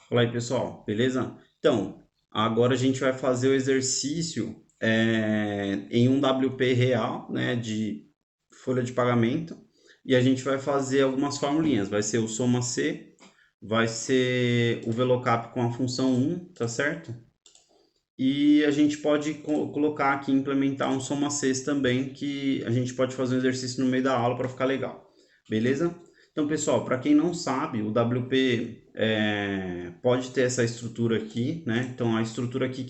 Fala aí, pessoal, beleza? Então, agora a gente vai fazer o exercício em um WP real, né, de folha de pagamento, e a gente vai fazer algumas formulinhas. Vai ser o soma C, vai ser o VLOOKUP com a função 1, tá certo? E a gente pode colocar aqui, implementar um soma Cs também, que a gente pode fazer um exercício no meio da aula para ficar legal. Beleza? Então, pessoal, para quem não sabe, o WP pode ter essa estrutura aqui, né? Então, a estrutura aqui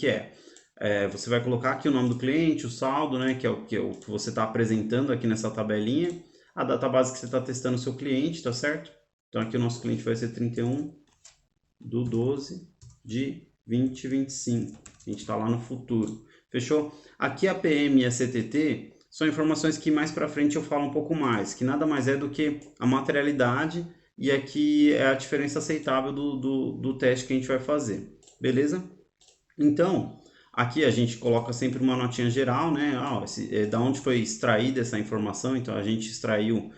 você vai colocar aqui o nome do cliente, o saldo, né? Que é o que você está apresentando aqui nessa tabelinha, a database que você está testando o seu cliente, tá certo? Então, aqui o nosso cliente vai ser 31/12 de 2025. A gente está lá no futuro. Fechou? Aqui a PM e a CTT são informações que mais para frente eu falo um pouco mais, que nada mais é do que a materialidade e aqui é a diferença aceitável do teste que a gente vai fazer. Beleza? Então, aqui a gente coloca sempre uma notinha geral, né? Da onde foi extraída essa informação. Então, a gente extraiu,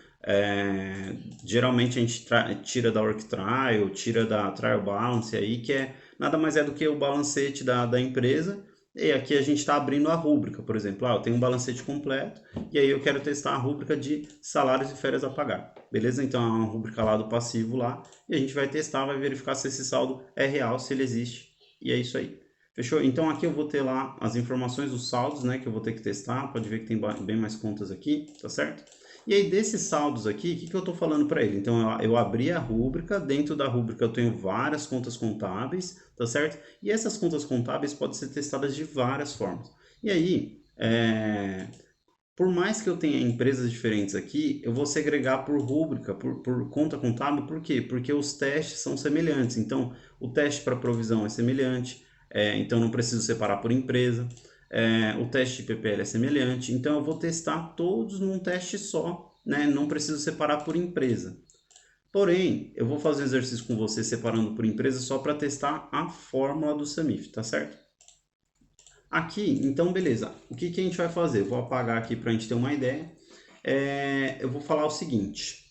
geralmente a gente tira da Work Trial, tira da Trial Balance aí, que nada mais é do que o balancete da empresa. E aqui a gente está abrindo a rúbrica, por exemplo. Eu tenho um balancete completo e aí eu quero testar a rúbrica de salários e férias a pagar. Beleza? Então, é uma rúbrica lá do passivo lá e a gente vai testar, vai verificar se esse saldo é real, se ele existe. E é isso aí. Fechou? Então aqui eu vou ter lá as informações dos saldos, né, que eu vou ter que testar. Pode ver que tem bem mais contas aqui, tá certo? E aí desses saldos aqui, o que eu estou falando para ele? Então eu abri a rúbrica, dentro da rúbrica eu tenho várias contas contábeis, tá certo? E essas contas contábeis podem ser testadas de várias formas. E aí, por mais que eu tenha empresas diferentes aqui, eu vou segregar por rúbrica, por conta contábil, por quê? Porque os testes são semelhantes. Então, o teste para provisão é semelhante, então não preciso separar por empresa. O teste de PPL é semelhante, então eu vou testar todos num teste só, né? Não preciso separar por empresa. Porém, eu vou fazer um exercício com você separando por empresa só para testar a fórmula do SAMIF, tá certo? Aqui, então, beleza. O que a gente vai fazer? Eu vou apagar aqui para a gente ter uma ideia. Eu vou falar o seguinte.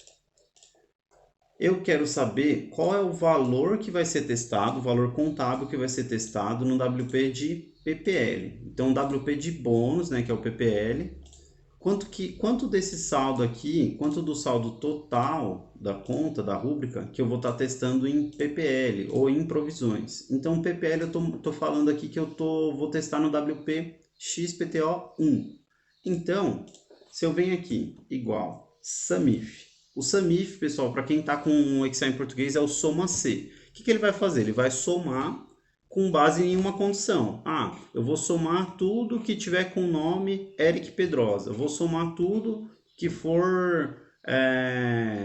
Eu quero saber qual é o valor que vai ser testado, o valor contábil que vai ser testado no WP de PPL. Então, WP de bônus, né, que é o PPL. Quanto desse saldo aqui, quanto do saldo total da conta, da rúbrica, que eu vou estar testando em PPL ou em provisões. Então, PPL eu tô falando aqui que vou testar no WP XPTO1. Então, se eu venho aqui, igual, SAMIF. O SAMIF, pessoal, para quem está com o Excel em português, é o soma C. O que ele vai fazer? Ele vai somar com base em uma condição. Eu vou somar tudo que tiver com o nome Eric Pedrosa. Eu vou somar tudo que for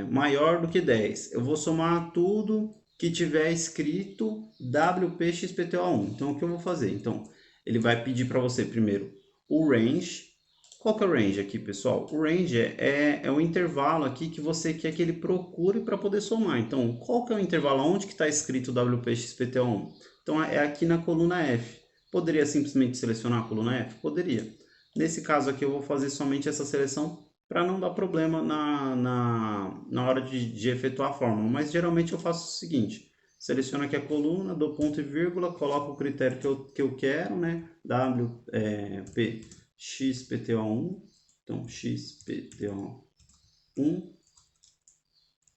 maior do que 10. Eu vou somar tudo que tiver escrito WPXPTO1. Então, o que eu vou fazer? Então, ele vai pedir para você primeiro o range. Qual que é o range aqui, pessoal? O range é o intervalo aqui que você quer que ele procure para poder somar. Então, qual que é o intervalo? Onde que está escrito WPXPTO1? Então, é aqui na coluna F. Poderia simplesmente selecionar a coluna F? Poderia. Nesse caso aqui, eu vou fazer somente essa seleção para não dar problema na hora de efetuar a fórmula. Mas, geralmente, eu faço o seguinte. Seleciono aqui a coluna, dou ponto e vírgula, coloco o critério que eu quero, né? WP XPTO1, então XPTO1,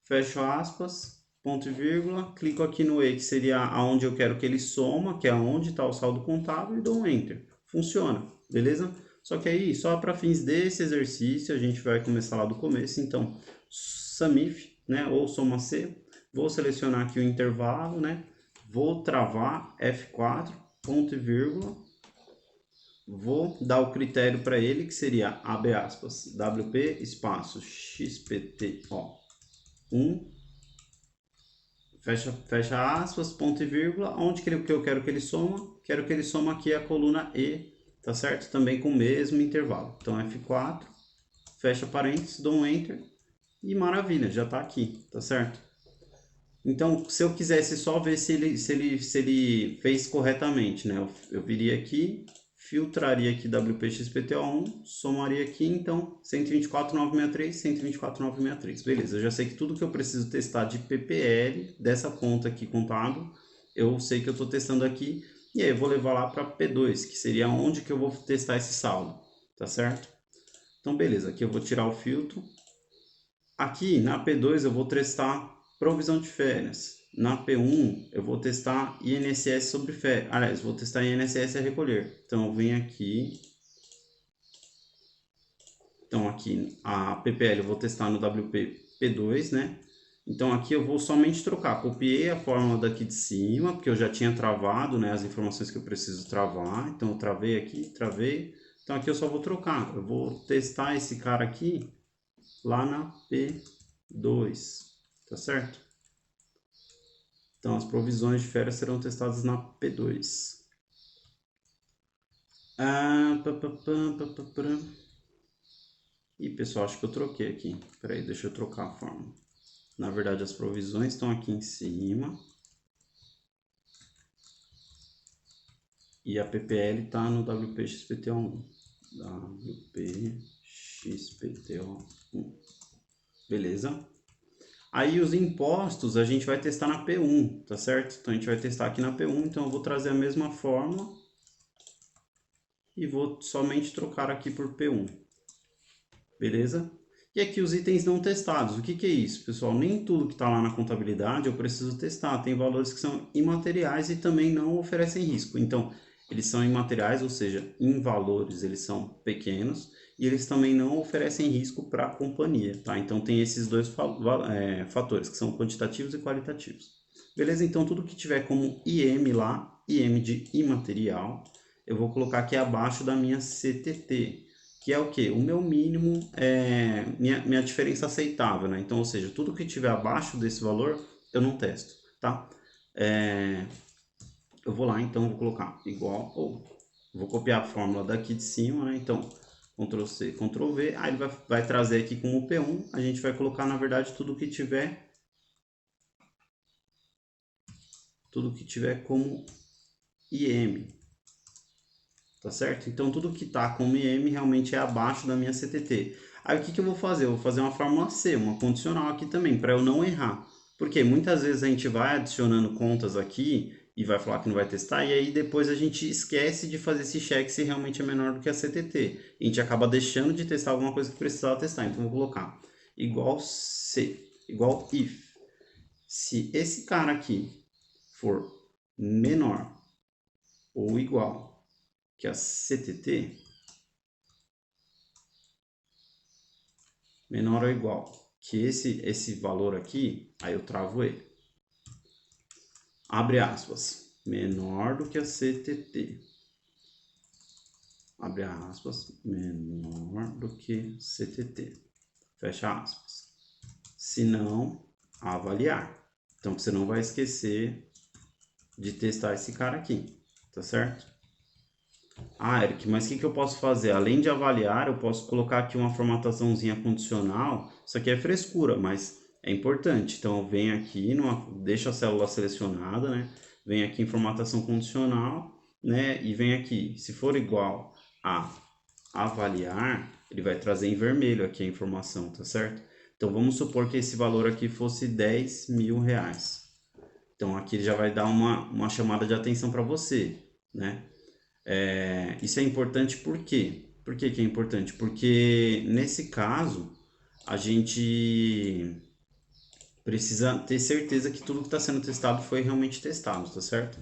fecho aspas, ponto e vírgula, clico aqui no E, que seria aonde eu quero que ele soma, que é onde está o saldo contábil, e dou um Enter. Funciona, beleza? Só que aí, só para fins desse exercício, a gente vai começar lá do começo, então, SUMIF, né, ou soma C, vou selecionar aqui o intervalo, né, vou travar F4, ponto e vírgula, vou dar o critério para ele, que seria, abre aspas, WP espaço XPTO1, fecha aspas, ponto e vírgula, onde que eu quero que ele soma? Quero que ele soma aqui a coluna E, tá certo? Também com o mesmo intervalo. Então, F4, fecha parênteses, dou um Enter, e maravilha, já está aqui, tá certo? Então, se eu quisesse só ver se ele fez corretamente, né? Eu viria aqui, filtraria aqui WPXPTO1, somaria aqui, então, 124.963, 124.963. Beleza, eu já sei que tudo que eu preciso testar de PPL, dessa conta aqui contábil, eu sei que eu estou testando aqui, e aí eu vou levar lá para P2, que seria onde que eu vou testar esse saldo, tá certo? Então, beleza, aqui eu vou tirar o filtro. Aqui na P2 eu vou testar provisão de férias. Na P1 eu vou testar INSS sobre férias. Aliás, vou testar INSS a recolher. Então, eu venho aqui. Então, aqui a PPL eu vou testar no WP P2, né? Então, aqui eu vou somente trocar. Copiei a fórmula daqui de cima, porque eu já tinha travado, né, as informações que eu preciso travar. Então, eu travei aqui, travei. Então, aqui eu só vou trocar. Eu vou testar esse cara aqui lá na P2, tá certo? Então, as provisões de férias serão testadas na P2. Ih, pessoal, acho que eu troquei aqui. Espera aí, deixa eu trocar a fórmula. Na verdade, as provisões estão aqui em cima. E a PPL está no WPXPTO1. WPXPTO1. Beleza? Aí os impostos a gente vai testar na P1, tá certo? Então a gente vai testar aqui na P1, então eu vou trazer a mesma fórmula e vou somente trocar aqui por P1. Beleza? E aqui os itens não testados. O que que é isso, pessoal? Nem tudo que está lá na contabilidade eu preciso testar. Tem valores que são imateriais e também não oferecem risco. Então, eles são imateriais, ou seja, em valores eles são pequenos e eles também não oferecem risco para a companhia, tá? Então, tem esses dois fatores, que são quantitativos e qualitativos. Beleza? Então, tudo que tiver como IM lá, IM de imaterial, eu vou colocar aqui abaixo da minha CTT, que é o que? O meu mínimo, minha diferença aceitável, né? Então, ou seja, tudo que tiver abaixo desse valor, eu não testo, tá? Eu vou lá, então, vou colocar igual, ou vou copiar a fórmula daqui de cima, né? Então, Ctrl C, Ctrl V, aí ele vai trazer aqui como P1, a gente vai colocar, na verdade, tudo que tiver como IM, tá certo? Então, tudo que está como IM realmente é abaixo da minha CTT. Aí, o que eu vou fazer? Eu vou fazer uma fórmula C, uma condicional aqui também, para eu não errar. Porque muitas vezes a gente vai adicionando contas aqui e vai falar que não vai testar, e aí depois a gente esquece de fazer esse check se realmente é menor do que a CTT. A gente acaba deixando de testar alguma coisa que precisava testar. Então, eu vou colocar igual C, igual if. Se esse cara aqui for menor ou igual que a CTT, menor ou igual que esse valor aqui, aí eu travo ele. Abre aspas, menor do que a CTT. Abre aspas, menor do que CTT. Fecha aspas. Se não, avaliar. Então, você não vai esquecer de testar esse cara aqui, tá certo? Ah, Eric, mas o que eu posso fazer? Além de avaliar, eu posso colocar aqui uma formataçãozinha condicional. Isso aqui é frescura, mas é importante. Então, eu venho aqui, deixa a célula selecionada, né? Vem aqui em formatação condicional, né? E vem aqui, se for igual a avaliar, ele vai trazer em vermelho aqui a informação, tá certo? Então, vamos supor que esse valor aqui fosse R$10.000. Então, aqui ele já vai dar uma chamada de atenção para você, né? Isso é importante por quê? Por que que é importante? Porque nesse caso a gente precisa ter certeza que tudo que está sendo testado foi realmente testado, tá certo?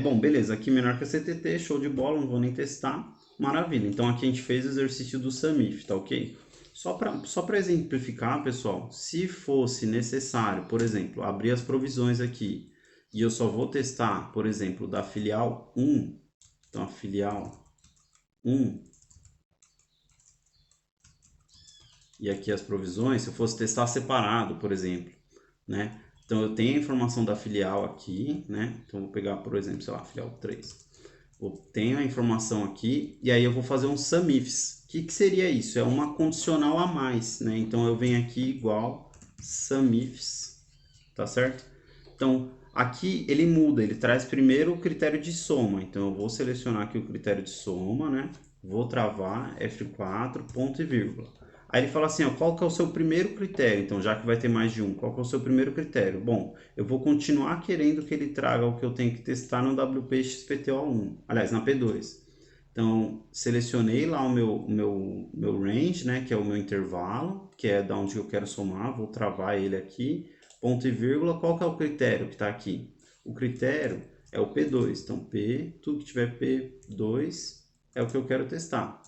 Bom, beleza, aqui menor que a CTT, show de bola, não vou nem testar, maravilha. Então aqui a gente fez o exercício do SUMIF, tá ok? Só para exemplificar, pessoal, se fosse necessário, por exemplo, abrir as provisões aqui e eu só vou testar, por exemplo, da filial 1, então, a filial 1 e aqui as provisões, se eu fosse testar separado, por exemplo, né? Então, eu tenho a informação da filial aqui, né? Então, vou pegar, por exemplo, sei lá, filial 3. Eu tenho a informação aqui e aí eu vou fazer um SUMIFs. O que seria isso? É uma condicional a mais, né? Então, eu venho aqui igual SUMIFs, tá certo? Então, aqui ele muda, ele traz primeiro o critério de soma. Então, eu vou selecionar aqui o critério de soma, né? Vou travar F4, ponto e vírgula. Aí ele fala assim, ó, qual que é o seu primeiro critério? Então, já que vai ter mais de um, qual que é o seu primeiro critério? Bom, eu vou continuar querendo que ele traga o que eu tenho que testar no WP XPTO1, aliás, na P2. Então, selecionei lá o meu range, né, que é o meu intervalo, que é da onde eu quero somar, vou travar ele aqui, ponto e vírgula, qual que é o critério que está aqui? O critério é o P2, então P, tudo que tiver P2 é o que eu quero testar,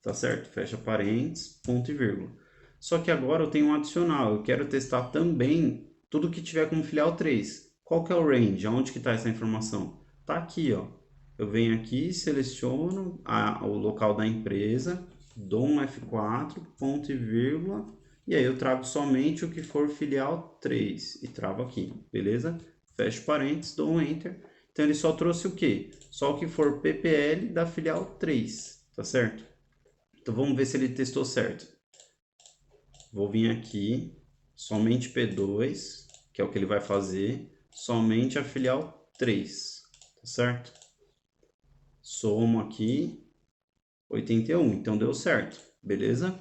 tá certo? Fecha parênteses, ponto e vírgula. Só que agora eu tenho um adicional, eu quero testar também tudo que tiver como filial 3. Qual que é o range? Aonde que está essa informação? Tá aqui, ó. Eu venho aqui, seleciono o local da empresa, dou um F4, ponto e vírgula, e aí eu trago somente o que for filial 3 e travo aqui, beleza? Fecho parênteses, dou um Enter. Então ele só trouxe o quê? Só o que for PPL da filial 3, tá certo? Então vamos ver se ele testou certo. Vou vir aqui, somente P2, que é o que ele vai fazer, somente a filial 3, tá certo? Somo aqui, 81, então deu certo, beleza?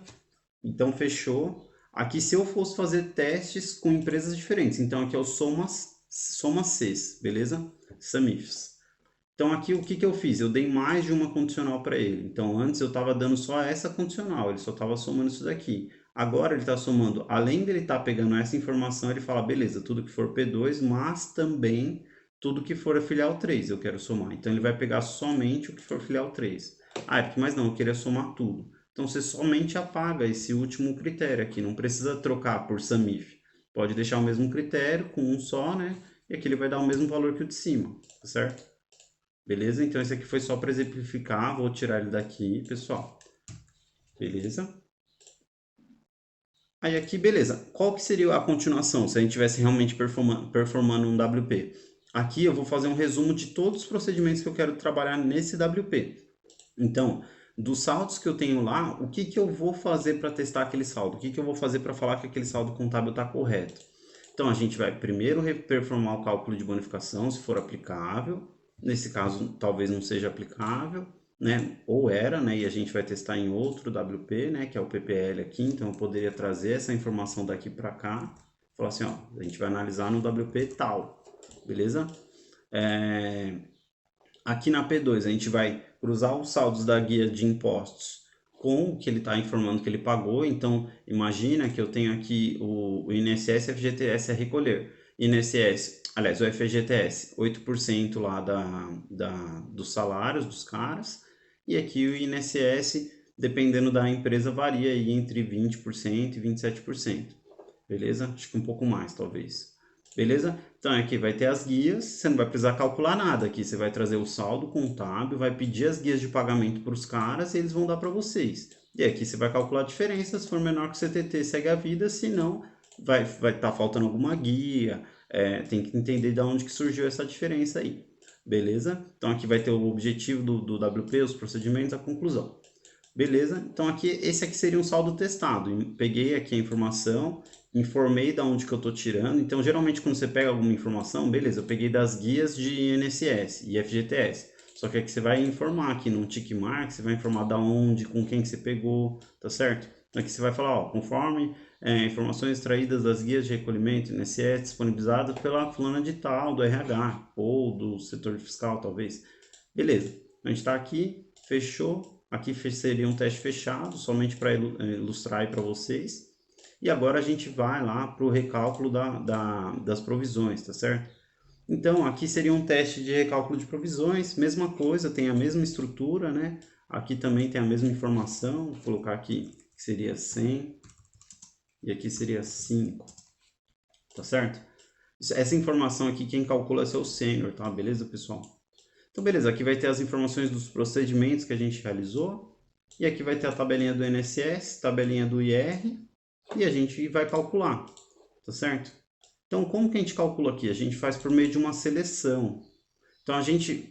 Então fechou. Aqui se eu fosse fazer testes com empresas diferentes, então aqui é o soma Cs, beleza? SUMIFs. Então aqui o que que eu fiz? Eu dei mais de uma condicional para ele. Então antes eu estava dando só essa condicional, ele só estava somando isso daqui. Agora ele está somando, além dele estar pegando essa informação, ele fala, beleza, tudo que for P2, mas também tudo que for a filial 3 eu quero somar. Então ele vai pegar somente o que for filial 3. Ah, mas não, eu queria somar tudo. Então você somente apaga esse último critério aqui, não precisa trocar por SUMIF. Pode deixar o mesmo critério com um só, né? E aqui ele vai dar o mesmo valor que o de cima, tá certo? Beleza? Então esse aqui foi só para exemplificar, vou tirar ele daqui, pessoal. Beleza? Aí aqui, beleza. Qual que seria a continuação se a gente tivesse realmente performando um WP? Aqui eu vou fazer um resumo de todos os procedimentos que eu quero trabalhar nesse WP. Então, dos saldos que eu tenho lá, o que que eu vou fazer para testar aquele saldo? O que que eu vou fazer para falar que aquele saldo contábil está correto? Então, a gente vai primeiro performar o cálculo de bonificação, se for aplicável. Nesse caso, talvez não seja aplicável, né? Ou era, né? E a gente vai testar em outro WP, né? Que é o PPL aqui. Então, eu poderia trazer essa informação daqui para cá. Falar assim, ó, a gente vai analisar no WP tal, beleza? Aqui na P2, a gente vai cruzar os saldos da guia de impostos com o que ele está informando que ele pagou. Então, imagina que eu tenho aqui o INSS e FGTS a recolher. INSS, aliás, o FGTS, 8% lá dos salários dos caras. E aqui o INSS, dependendo da empresa, varia aí entre 20% e 27%. Beleza? Acho que um pouco mais, talvez. Beleza? Então aqui vai ter as guias, você não vai precisar calcular nada aqui, você vai trazer o saldo contábil, vai pedir as guias de pagamento para os caras e eles vão dar para vocês. E aqui você vai calcular a diferença, se for menor que o CTT, segue a vida, se não, vai estar faltando alguma guia, tem que entender de onde que surgiu essa diferença aí. Beleza? Então aqui vai ter o objetivo do WP, os procedimentos, a conclusão. Beleza? Então aqui, esse aqui seria um saldo testado. Peguei aqui a informação, informei da onde que eu estou tirando. Então, geralmente, quando você pega alguma informação, beleza, eu peguei das guias de INSS e FGTS. Só que aqui você vai informar aqui num tick mark, você vai informar da onde, com quem que você pegou, tá certo? Então aqui você vai falar, ó, conforme informações extraídas das guias de recolhimento INSS disponibilizadas pela fulana de tal, do RH, ou do setor fiscal, talvez. Beleza, a gente está aqui, fechou. Aqui seria um teste fechado, somente para ilustrar aí para vocês. E agora a gente vai lá para o recálculo das provisões, tá certo? Então, aqui seria um teste de recálculo de provisões, mesma coisa, tem a mesma estrutura, né? Aqui também tem a mesma informação, vou colocar aqui que seria 100 e aqui seria 5, tá certo? Essa informação aqui, quem calcula é seu sênior, tá? Beleza, pessoal? Então, beleza, aqui vai ter as informações dos procedimentos que a gente realizou. E aqui vai ter a tabelinha do INSS, tabelinha do IR. E a gente vai calcular, tá certo? Então, como que a gente calcula aqui? A gente faz por meio de uma seleção. Então,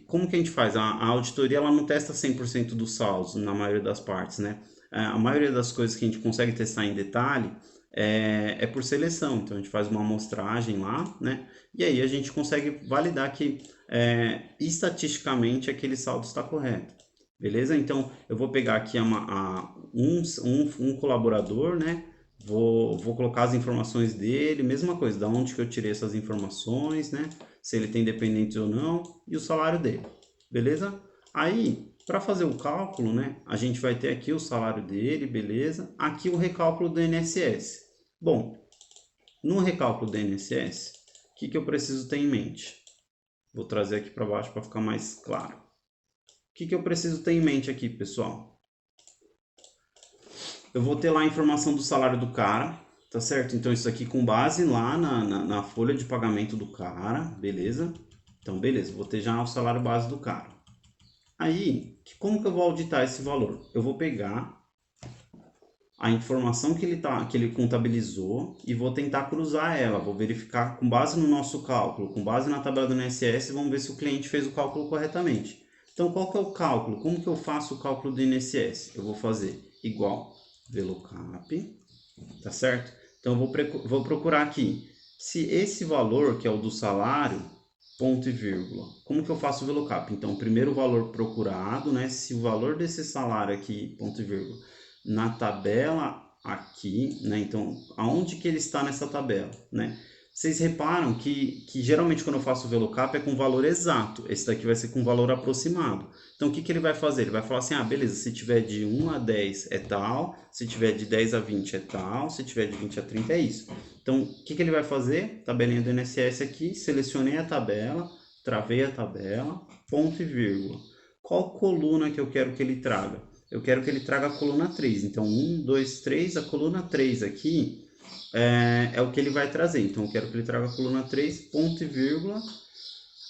como que a gente faz? A auditoria, ela não testa 100% dos saldos, na maioria das partes, né? A maioria das coisas que a gente consegue testar em detalhe é por seleção. Então, a gente faz uma amostragem lá, né? E aí a gente consegue validar que estatisticamente aquele saldo está correto. Beleza? Então, eu vou pegar aqui um colaborador, né? Vou colocar as informações dele, mesma coisa, da onde que eu tirei essas informações, né? Se ele tem dependentes ou não, e o salário dele. Beleza? Aí, para fazer o cálculo, né? A gente vai ter aqui o salário dele, beleza? Aqui o recálculo do INSS. Bom, no recálculo do INSS, o que eu preciso ter em mente? Vou trazer aqui para baixo para ficar mais claro. O que eu preciso ter em mente aqui, pessoal? Eu vou ter lá a informação do salário do cara, tá certo? Então, isso aqui com base lá na folha de pagamento do cara, beleza? Então, beleza, vou ter já o salário base do cara. Aí, como que eu vou auditar esse valor? Eu vou pegar a informação que ele contabilizou e vou tentar cruzar ela. Vou verificar com base no nosso cálculo, com base na tabela do INSS, vamos ver se o cliente fez o cálculo corretamente. Então, qual que é o cálculo? Como que eu faço o cálculo do INSS? Eu vou fazer igual VLOOKUP, tá certo? Então, eu vou procurar aqui se esse valor, que é o do salário, ponto e vírgula. Como que eu faço o VLOOKUP? Então, primeiro o valor procurado, né? Se o valor desse salário aqui, ponto e vírgula, na tabela aqui, né? Então, aonde que ele está nessa tabela, né? Vocês reparam que geralmente quando eu faço o VLOOKUP é com valor exato. Esse daqui vai ser com valor aproximado. Então, o que ele vai fazer? Ele vai falar assim, ah, beleza, se tiver de 1 a 10 é tal, se tiver de 10 a 20 é tal, se tiver de 20 a 30 é isso. Então, o que ele vai fazer? Tabelinha do INSS aqui, selecionei a tabela, travei a tabela, ponto e vírgula. Qual coluna que eu quero que ele traga? Eu quero que ele traga a coluna 3. Então, 1, 2, 3, a coluna 3 aqui é o que ele vai trazer. Então, eu quero que ele traga a coluna 3, ponto e vírgula.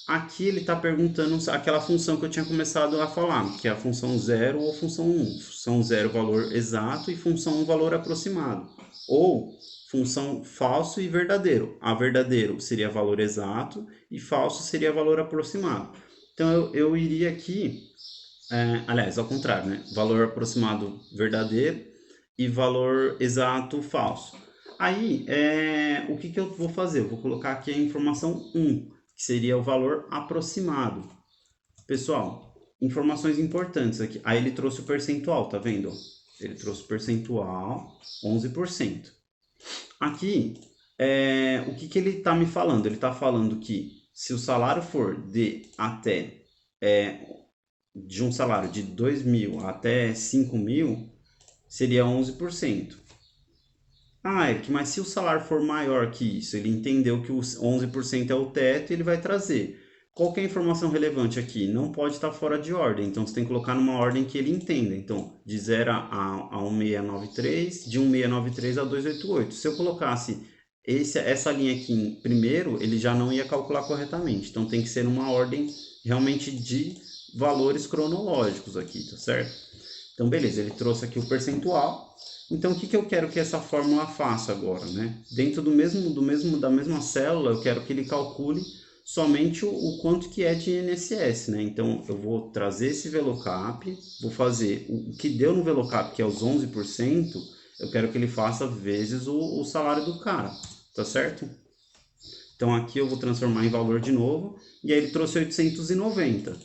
Aqui ele está perguntando aquela função que eu tinha começado a falar, que é a função 0 ou função 1. Função 0, valor exato, e função 1, valor aproximado. Ou função falso e verdadeiro. A verdadeiro seria valor exato e falso seria valor aproximado. Então, eu iria aqui, aliás, ao contrário, né? Valor aproximado verdadeiro e valor exato falso. Aí, o que eu vou fazer? Eu vou colocar aqui a informação 1, que seria o valor aproximado. Pessoal, informações importantes aqui. Aí ele trouxe o percentual, tá vendo? Ele trouxe o percentual, 11%. Aqui, o que ele está me falando? Ele está falando que se o salário for de um salário de 2.000 até 5.000, seria 11%. Ah, Eric, mas se o salário for maior que isso, ele entendeu que os 11% é o teto e ele vai trazer. Qual que é a informação relevante aqui? Não pode estar fora de ordem, então você tem que colocar numa ordem que ele entenda. Então, de 0 a 1693, de 1693 a 288. Se eu colocasse essa linha aqui em primeiro, ele já não ia calcular corretamente. Então, tem que ser numa ordem realmente de valores cronológicos aqui, tá certo? Então, beleza, ele trouxe aqui o percentual. Então, o que eu quero que essa fórmula faça agora, né? Dentro da mesma célula, eu quero que ele calcule somente o quanto que é de INSS, né? Então, eu vou trazer esse VLOOKUP, vou fazer o que deu no VLOOKUP, que é os 11%, eu quero que ele faça vezes o salário do cara, tá certo? Então, aqui eu vou transformar em valor de novo, e aí ele trouxe 890.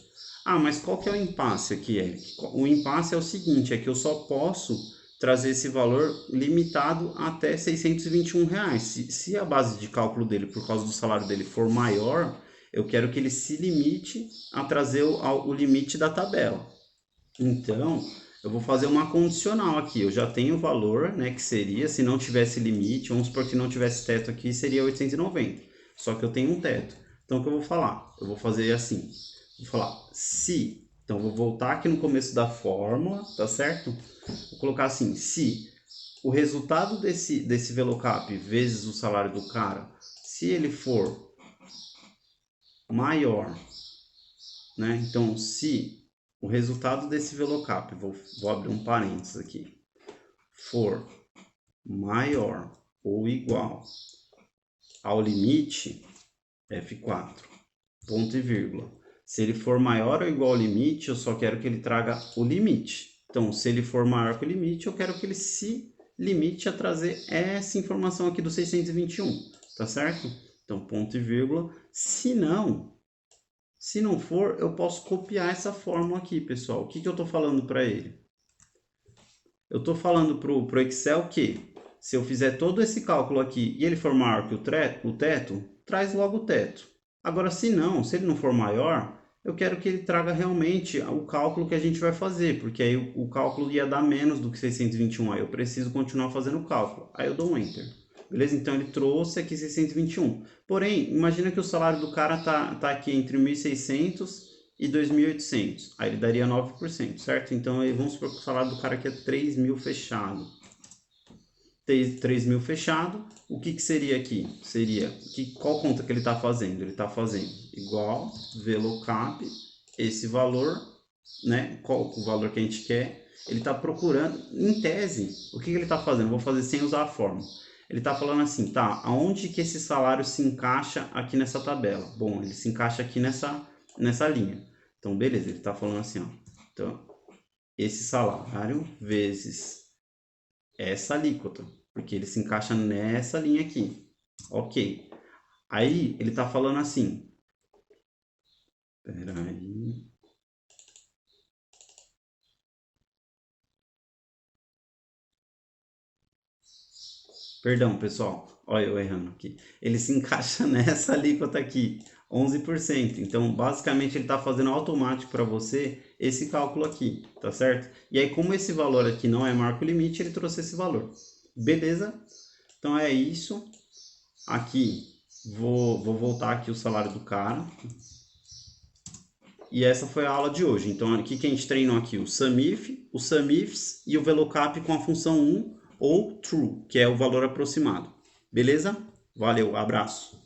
Ah, mas qual que é o impasse aqui, Eric? O impasse é o seguinte, é que eu só posso trazer esse valor limitado até R$ 621. Se a base de cálculo dele, por causa do salário dele, for maior, eu quero que ele se limite a trazer o limite da tabela. Então, eu vou fazer uma condicional aqui. Eu já tenho o valor, né, que seria, se não tivesse limite, vamos supor que não tivesse teto aqui, seria 890. Só que eu tenho um teto. Então, o que eu vou falar? Eu vou fazer assim. Vou falar se. Então, vou voltar aqui no começo da fórmula, tá certo? Vou colocar assim, se o resultado desse VLOOKUP vezes o salário do cara, se ele for maior, né? Então, se o resultado desse VLOOKUP, vou abrir um parênteses aqui, for maior ou igual ao limite, F4, ponto e vírgula. Se ele for maior ou igual ao limite, eu só quero que ele traga o limite. Então, se ele for maior que o limite, eu quero que ele se limite a trazer essa informação aqui do 621, tá certo? Então, ponto e vírgula. Se não, Se não for, eu posso copiar essa fórmula aqui, pessoal. O que eu estou falando para ele? Eu estou falando para o Excel que se eu fizer todo esse cálculo aqui e ele for maior que o teto, traz logo o teto. Agora, se ele não for maior, eu quero que ele traga realmente o cálculo que a gente vai fazer, porque aí o cálculo ia dar menos do que 621, aí eu preciso continuar fazendo o cálculo. Aí eu dou um Enter. Beleza? Então ele trouxe aqui 621. Porém, imagina que o salário do cara tá aqui entre 1.600 e 2.800. Aí ele daria 9%, certo? Então aí vamos supor que o salário do cara aqui é 3.000 fechado. 3.000 fechado, o que seria aqui? Seria, qual conta que ele está fazendo? Ele está fazendo igual, VLOOKUP, esse valor, né? Qual o valor que a gente quer? Ele está procurando, em tese, o que ele está fazendo? Vou fazer sem usar a fórmula. Ele está falando assim, tá, aonde que esse salário se encaixa aqui nessa tabela? Bom, ele se encaixa aqui nessa linha. Então, beleza, ele está falando assim, ó. Então, esse salário vezes essa alíquota, porque ele se encaixa nessa linha aqui. Ok. Aí, ele está falando assim. Espera aí. Perdão, pessoal. Olha eu errando aqui. Ele se encaixa nessa alíquota aqui, 11%. Então, basicamente, ele está fazendo automático para você esse cálculo aqui, tá certo? E aí, como esse valor aqui não é marco limite, ele trouxe esse valor. Beleza? Então, é isso. Aqui, vou voltar aqui o salário do cara. E essa foi a aula de hoje. Então, aqui que a gente treinou aqui o SUMIF, o SUMIFs e o VLOOKUP com a função 1 ou true, que é o valor aproximado. Beleza? Valeu, abraço.